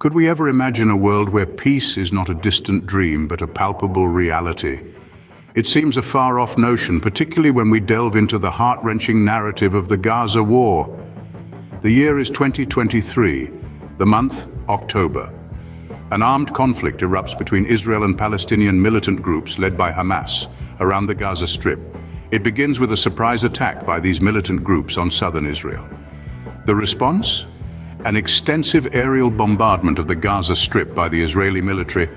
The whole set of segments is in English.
Could we ever imagine a world where peace is not a distant dream but a palpable reality? It seems a far-off notion, particularly when we delve into the heart-wrenching narrative of the Gaza War. The year is 2023, the month, October. An armed conflict erupts between Israel and Palestinian militant groups led by Hamas around the Gaza Strip. It begins with a surprise attack by these militant groups on southern Israel. The response? An extensive aerial bombardment of the Gaza Strip by the Israeli military,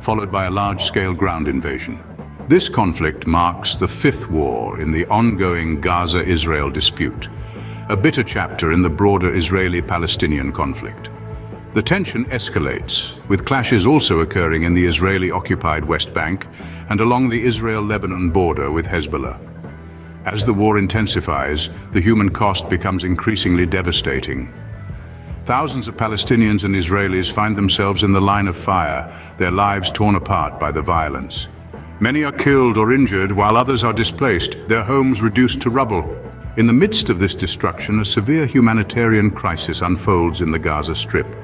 followed by a large-scale ground invasion. This conflict marks the fifth war in the ongoing Gaza-Israel dispute, a bitter chapter in the broader Israeli-Palestinian conflict. The tension escalates, with clashes also occurring in the Israeli-occupied West Bank and along the Israel-Lebanon border with Hezbollah. As the war intensifies, the human cost becomes increasingly devastating. Thousands of Palestinians and Israelis find themselves in the line of fire, their lives torn apart by the violence. Many are killed or injured, while others are displaced, their homes reduced to rubble. In the midst of this destruction, a severe humanitarian crisis unfolds in the Gaza Strip.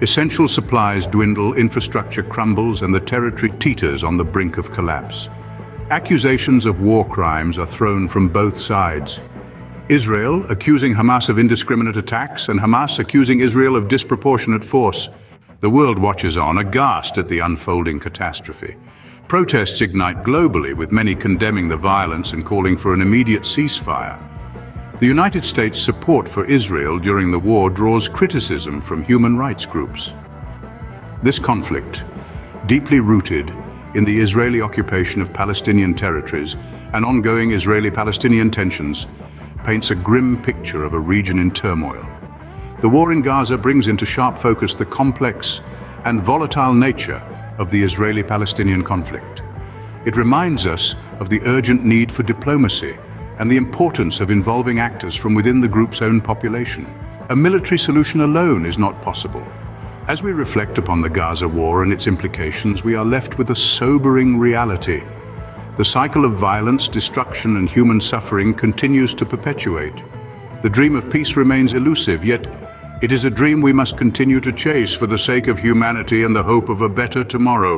Essential supplies dwindle, infrastructure crumbles, and the territory teeters on the brink of collapse. Accusations of war crimes are thrown from both sides. Israel accusing Hamas of indiscriminate attacks, and Hamas accusing Israel of disproportionate force. The world watches on, aghast at the unfolding catastrophe. Protests ignite globally, with many condemning the violence and calling for an immediate ceasefire. The United States' support for Israel during the war draws criticism from human rights groups. This conflict, deeply rooted in the Israeli occupation of Palestinian territories and ongoing Israeli-Palestinian tensions, paints a grim picture of a region in turmoil. The war in Gaza brings into sharp focus the complex and volatile nature of the Israeli-Palestinian conflict. It reminds us of the urgent need for diplomacy and the importance of involving actors from within the group's own population. A military solution alone is not possible. As we reflect upon the Gaza war and its implications, we are left with a sobering reality. The cycle of violence, destruction, and human suffering continues to perpetuate. The dream of peace remains elusive, yet it is a dream we must continue to chase for the sake of humanity and the hope of a better tomorrow.